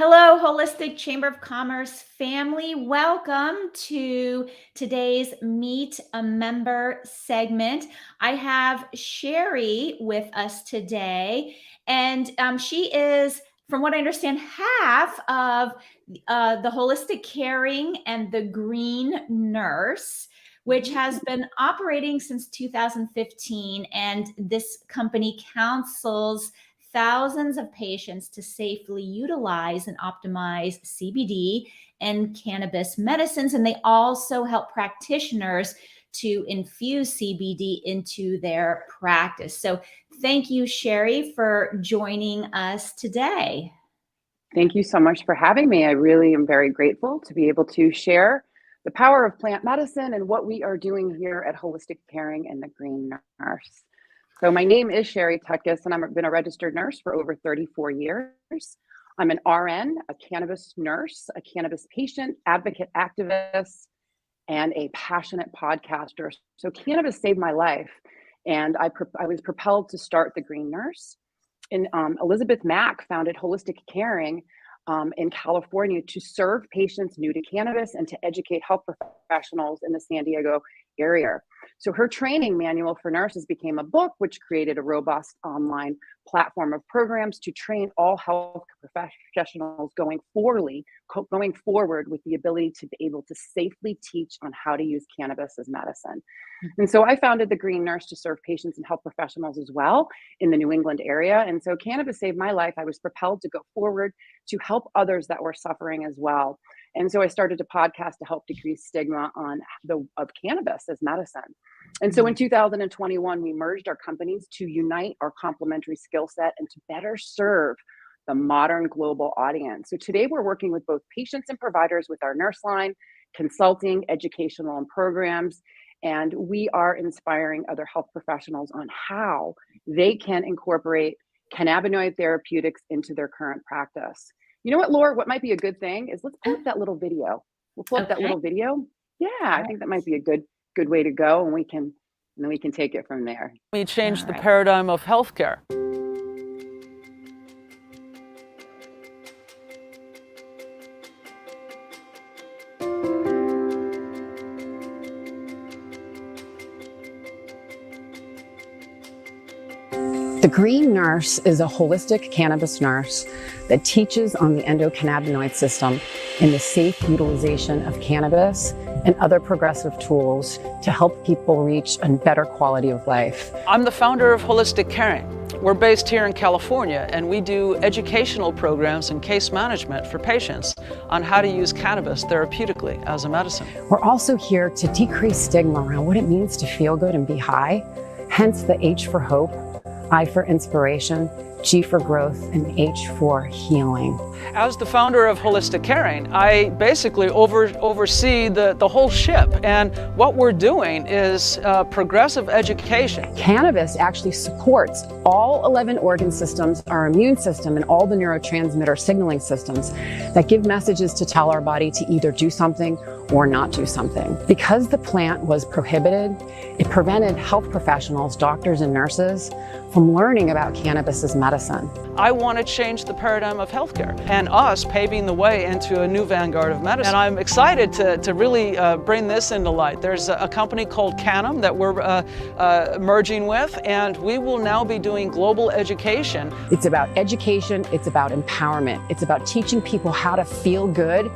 Hello, Holistic Chamber of Commerce family. Welcome to today's Meet a Member segment. I have Sheri with us today, and she is, from what I understand, half of the Holistic Caring and the Green Nurse, which has been operating since 2015. And this company counsels thousands of patients to safely utilize and optimize CBD and cannabis medicines. And they also help practitioners to infuse CBD into their practice. So thank you, Sheri, for joining us today. Thank you so much for having me. I really am very grateful to be able to share the power of plant medicine and what we are doing here at Holistic Caring and the Green Nurse. So my name is Sheri Tutkus, and I've been a registered nurse for over 34 years. I'm an RN, a cannabis nurse, a cannabis patient, advocate, activist, and a passionate podcaster. So cannabis saved my life, and I was propelled to start the Green Nurse. And Elisabeth Mack founded Holistic Caring in California to serve patients new to cannabis and to educate health professionals in the San Diego area. So her training manual for nurses became a book, which created a robust online platform of programs to train all health professionals going forward with the ability to be able to safely teach on how to use cannabis as medicine. And so I founded the Green Nurse to serve patients and health professionals as well in the New England area. And so cannabis saved my life. I was propelled to go forward to help others that were suffering as well. And so I started a podcast to help decrease stigma of cannabis as medicine. And so in 2021, we merged our companies to unite our complementary skill set and to better serve the modern global audience. So today we're working with both patients and providers with our nurse line, consulting, educational, and programs. And we are inspiring other health professionals on how they can incorporate cannabinoid therapeutics into their current practice. You know what, Laura, what might be a good thing is let's pull up that little video. We'll pull up that little video. Yeah, I think that might be a good way to go, and then we can take it from there. We changed the paradigm of healthcare. The Green Nurse is a holistic cannabis nurse that teaches on the endocannabinoid system and the safe utilization of cannabis and other progressive tools to help people reach a better quality of life. I'm the founder of Holistic Caring. We're based here in California, and we do educational programs and case management for patients on how to use cannabis therapeutically as a medicine. We're also here to decrease stigma around what it means to feel good and be high, hence the H for hope, I for inspiration, G for growth, and H for healing. As the founder of Holistic Caring, I basically oversee the whole ship. And what we're doing is progressive education. Cannabis actually supports all 11 organ systems, our immune system, and all the neurotransmitter signaling systems that give messages to tell our body to either do something or not do something. Because the plant was prohibited, it prevented health professionals, doctors, and nurses from learning about cannabis as medicine. I want to change the paradigm of healthcare and us paving the way into a new vanguard of medicine. And I'm excited to really bring this into light. There's a company called Canum that we're merging with, and we will now be doing global education. It's about education, it's about empowerment, it's about teaching people how to feel good,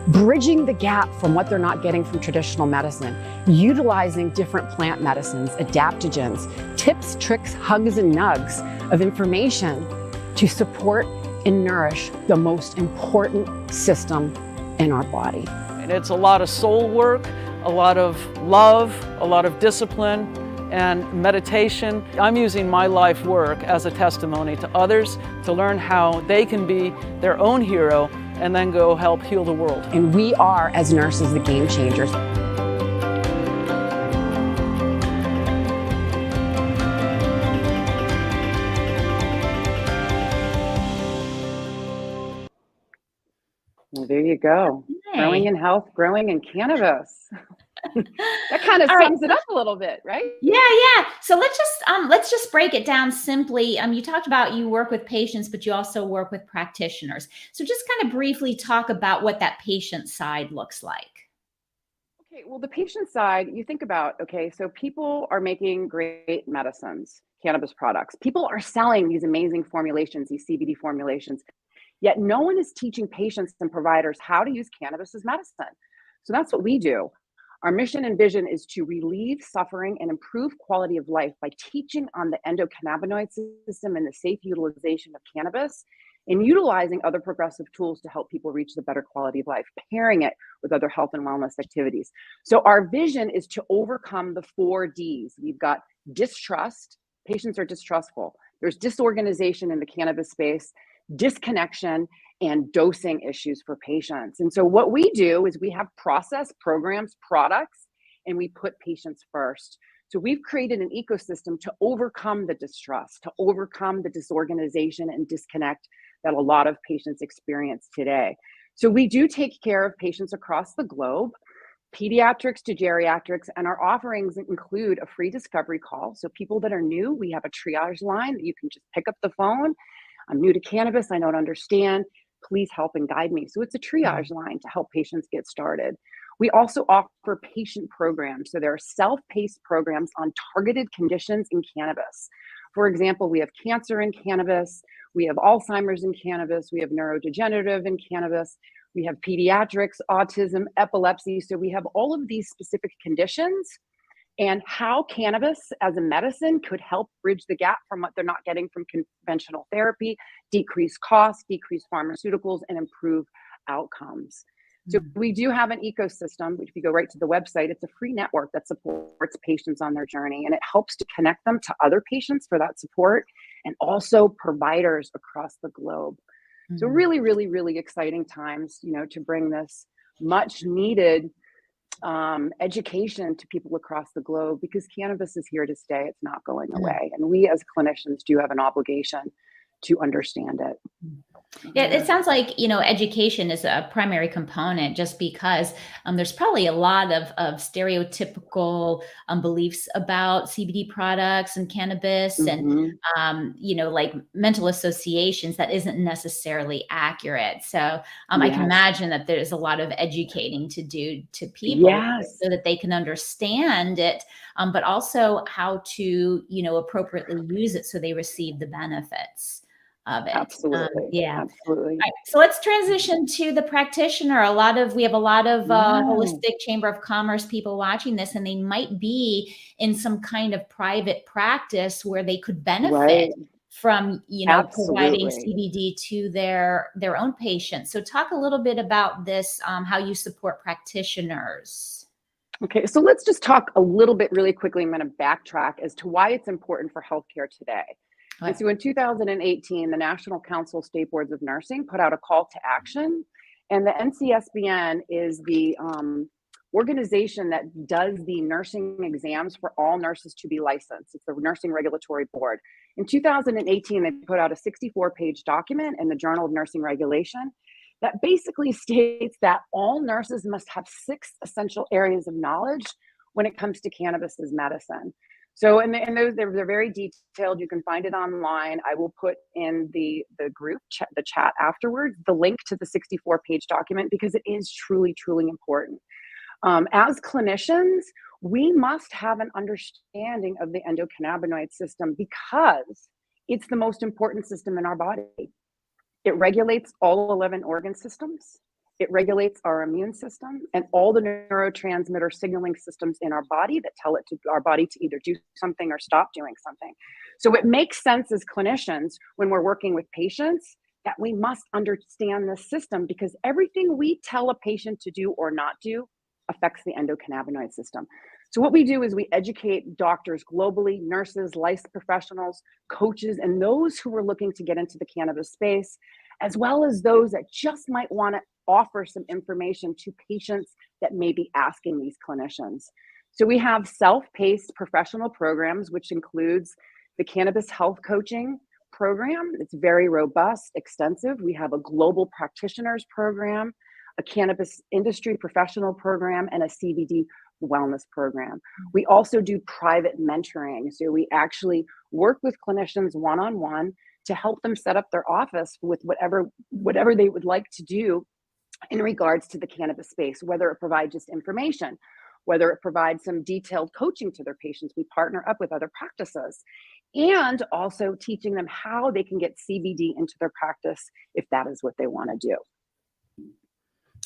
bridging the gap from what they're not getting from traditional medicine, utilizing different plant medicines, adaptogens, tips, tricks, hugs, and nugs of information to support and nourish the most important system in our body. And it's a lot of soul work, a lot of love, a lot of discipline, and meditation. I'm using my life work as a testimony to others to learn how they can be their own hero and then go help heal the world. And we are, as nurses, the game changers. Well, there you go. Growing in health, growing in cannabis. That kind of All right. sums it up a little bit, right? Yeah, yeah. So let's just break it down simply. You talked about you work with patients, but you also work with practitioners. So just kind of briefly talk about what that patient side looks like. Okay, well, the patient side, you think about, okay, so people are making great medicines, cannabis products. People are selling these amazing formulations, these CBD formulations, yet no one is teaching patients and providers how to use cannabis as medicine. So that's what we do. Our mission and vision is to relieve suffering and improve quality of life by teaching on the endocannabinoid system and the safe utilization of cannabis, and utilizing other progressive tools to help people reach the better quality of life, pairing it with other health and wellness activities. So our vision is to overcome the 4Ds. We've got distrust. Patients are distrustful. There's disorganization in the cannabis space, disconnection, and dosing issues for patients. And so what we do is we have process, programs, products, and we put patients first. So we've created an ecosystem to overcome the distrust, to overcome the disorganization and disconnect that a lot of patients experience today. So we do take care of patients across the globe, pediatrics to geriatrics, and our offerings include a free discovery call. So people that are new, we have a triage line that you can just pick up the phone. I'm new to cannabis, I don't understand. Please help and guide me. So it's a triage line to help patients get started. We also offer patient programs. So there are self-paced programs on targeted conditions in cannabis. For example, we have cancer in cannabis, we have Alzheimer's in cannabis, we have neurodegenerative in cannabis, we have pediatrics, autism, epilepsy. So we have all of these specific conditions and how cannabis as a medicine could help bridge the gap from what they're not getting from conventional therapy, decrease costs, decrease pharmaceuticals, and improve outcomes. So we do have an ecosystem, which if you go right to the website, it's a free network that supports patients on their journey, and it helps to connect them to other patients for that support and also providers across the globe. So really, really, really exciting times, to bring this much needed education to people across the globe, because cannabis is here to stay. It's not going away. And we as clinicians do have an obligation to understand it. Yeah, it sounds like, education is a primary component, just because there's probably a lot of stereotypical beliefs about CBD products and cannabis and, like mental associations that isn't necessarily accurate. So I can imagine that there's a lot of educating to do to people so that they can understand it, but also how to, appropriately use it so they receive the benefits of it. Absolutely. Absolutely. Right. So let's transition to the practitioner. We have a lot of holistic Chamber of Commerce people watching this, and they might be in some kind of private practice where they could benefit from, providing CBD to their own patients. So talk a little bit about this, how you support practitioners. Okay, so let's just talk a little bit really quickly. I'm going to backtrack as to why it's important for healthcare today. And so in 2018, the National Council of State Boards of Nursing put out a call to action. And the NCSBN is the organization that does the nursing exams for all nurses to be licensed. It's the Nursing Regulatory Board. In 2018, they put out a 64-page document in the Journal of Nursing Regulation that basically states that all nurses must have 6 essential areas of knowledge when it comes to cannabis as medicine. So, and those, they're very detailed. You can find it online. I will put in the group chat, the chat afterwards, the link to the 64-page document, because it is truly, truly important. As clinicians, we must have an understanding of the endocannabinoid system, because it's the most important system in our body. It regulates all 11 organ systems. It regulates our immune system and all the neurotransmitter signaling systems in our body that tell it to our body to either do something or stop doing something. So it makes sense as clinicians when we're working with patients that we must understand this system, because everything we tell a patient to do or not do affects the endocannabinoid system. So what we do is we educate doctors globally, nurses, licensed professionals, coaches, and those who are looking to get into the cannabis space, as well as those that just might want to offer some information to patients that may be asking these clinicians. So we have self-paced professional programs, which includes the Cannabis Health Coaching program. It's very robust, extensive. We have a global practitioners program, a cannabis industry professional program, and a CBD wellness program. We also do private mentoring. So we actually work with clinicians one-on-one to help them set up their office with whatever they would like to do in regards to the cannabis space, whether it provides just information, whether it provides some detailed coaching to their patients. We partner up with other practices, and also teaching them how they can get CBD into their practice if that is what they want to do.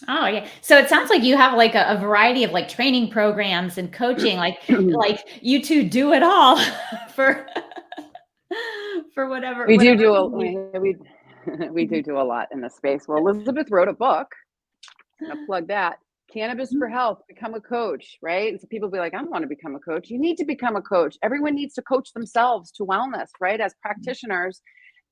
Oh yeah. So it sounds like you have like a variety of like training programs and coaching, like you two do it all for whatever. We do whatever do you need. we do a lot in this space. Well, Elisabeth wrote a book. I'm gonna plug that. Cannabis for Health, become a coach, right? And so people be like, I don't want to become a coach. You need to become a coach. Everyone needs to coach themselves to wellness, right? As practitioners,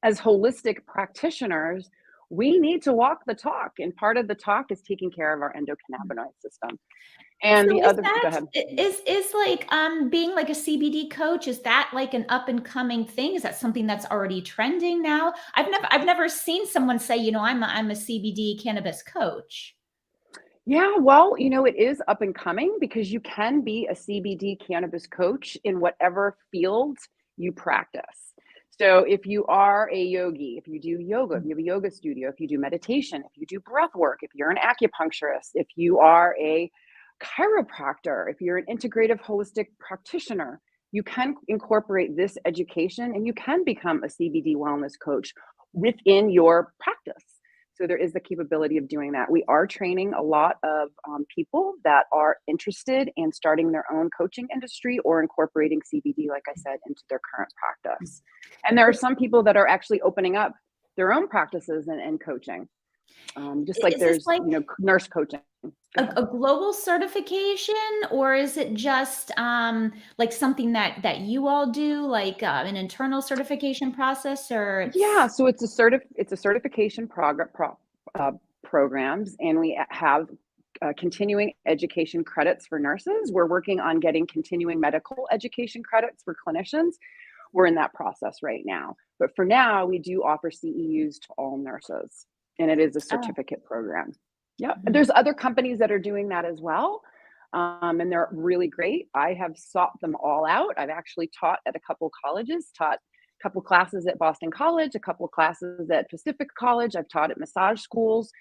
as holistic practitioners, we need to walk the talk. And part of the talk is taking care of our endocannabinoid system. And So the is other, go ahead. is like being like a CBD coach, is that like an up and coming thing? Is that something that's already trending now? I've never seen someone say, I'm a CBD cannabis coach. Yeah, well, it is up and coming because you can be a CBD cannabis coach in whatever field you practice. So if you are a yogi, if you do yoga, if you have a yoga studio, if you do meditation, if you do breath work, if you're an acupuncturist, if you are a chiropractor, if you're an integrative holistic practitioner, you can incorporate this education and you can become a CBD wellness coach within your practice. So there is the capability of doing that. We are training a lot of people that are interested in starting their own coaching industry or incorporating CBD, like I said, into their current practice. And there are some people that are actually opening up their own practices and coaching. Just like Is this there's, like nurse coaching. a global certification, or is it just like something that you all do, like an internal certification process, or Yeah, so it's a certification programs, and we have continuing education credits for nurses. We're working on getting continuing medical education credits for clinicians. We're in that process right now. But for now, we do offer CEUs to all nurses, and it is a certificate program. Yeah, there's other companies that are doing that as well, and they're really great. I have sought them all out. I've actually taught at a couple colleges, taught a couple classes at Boston College, a couple classes at Pacific College. I've taught at massage schools.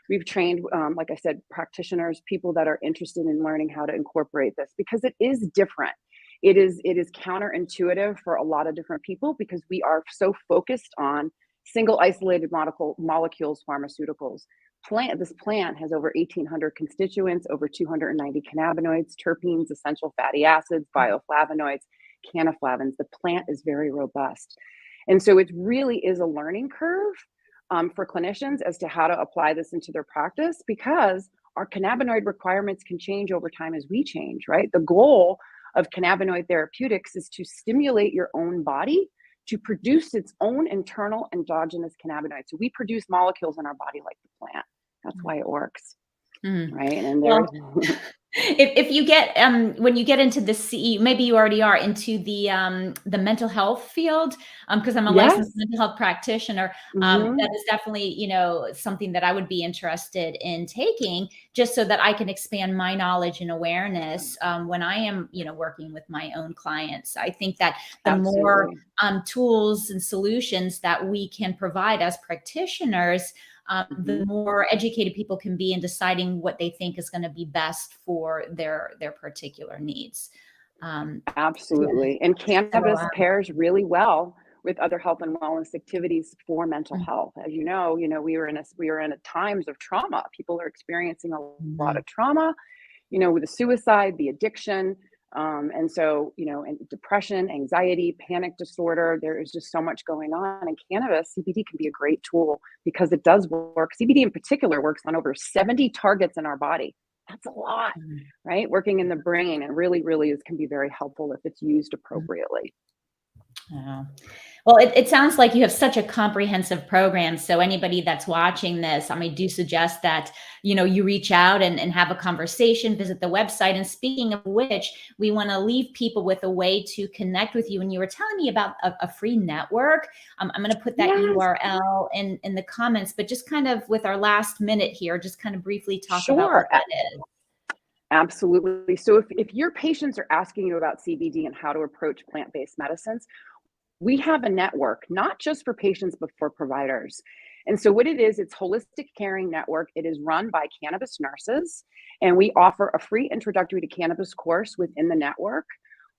We've trained, like I said, practitioners, people that are interested in learning how to incorporate this because it is different. It is counterintuitive for a lot of different people because we are so focused on single isolated molecules, pharmaceuticals. This plant has over 1,800 constituents, over 290 cannabinoids, terpenes, essential fatty acids, bioflavonoids, cannaflavins. The plant is very robust. And so it really is a learning curve for clinicians as to how to apply this into their practice because our cannabinoid requirements can change over time as we change, right? The goal of cannabinoid therapeutics is to stimulate your own body to produce its own internal endogenous cannabinoids. So we produce molecules in our body like the plant. That's why it works, right? And well, if you get when you get into the CE, maybe you already are into the mental health field, because I'm a licensed mental health practitioner. That is definitely something that I would be interested in taking, just so that I can expand my knowledge and awareness when I am working with my own clients. I think that the more tools and solutions that we can provide as practitioners, the more educated people can be in deciding what they think is going to be best for their particular needs. Absolutely. And cannabis pairs really well with other health and wellness activities for mental health. As you know, we were in a times of trauma. People are experiencing a lot of trauma, with the suicide, the addiction, and so, and depression, anxiety, panic disorder. There is just so much going on. And cannabis, CBD can be a great tool because it does work. CBD in particular works on over 70 targets in our body. That's a lot, right? Working in the brain, and really can be very helpful if it's used appropriately. Well, it sounds like you have such a comprehensive program. So anybody that's watching this, I do suggest that, you reach out and have a conversation, visit the website. And speaking of which, we want to leave people with a way to connect with you. And you were telling me about a free network. I'm going to put that URL in the comments, but just kind of with our last minute here, just kind of briefly talk about what that is. Absolutely. So if your patients are asking you about CBD and how to approach plant-based medicines, we have a network, not just for patients, but for providers. And so what it is, it's Holistic Caring Network. It is run by cannabis nurses, and we offer a free introductory to cannabis course within the network.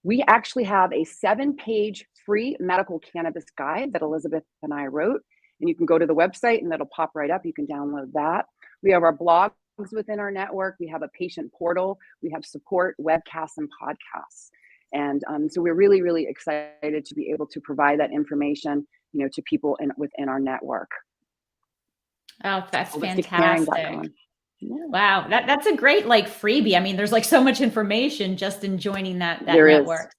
We actually have a 7-page free medical cannabis guide that Elisabeth and I wrote, and you can go to the website and that'll pop right up. You can download that. We have our blogs within our network. We have a patient portal. We have support, webcasts, and podcasts. And so we're really, really excited to be able to provide that information, to people within our network. Oh, that's fantastic. Yeah. Wow. That's a great freebie. I mean, there's so much information just in joining that There network. is.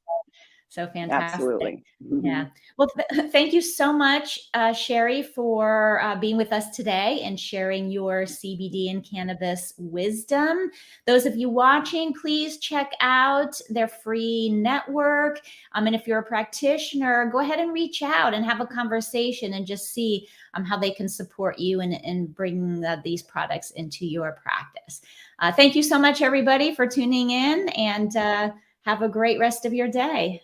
So fantastic. Absolutely. Mm-hmm. Yeah. Well, thank you so much, Sheri, for being with us today and sharing your CBD and cannabis wisdom. Those of you watching, please check out their free network. And if you're a practitioner, go ahead and reach out and have a conversation and just see how they can support you and bring these products into your practice. Thank you so much, everybody, for tuning in, and have a great rest of your day.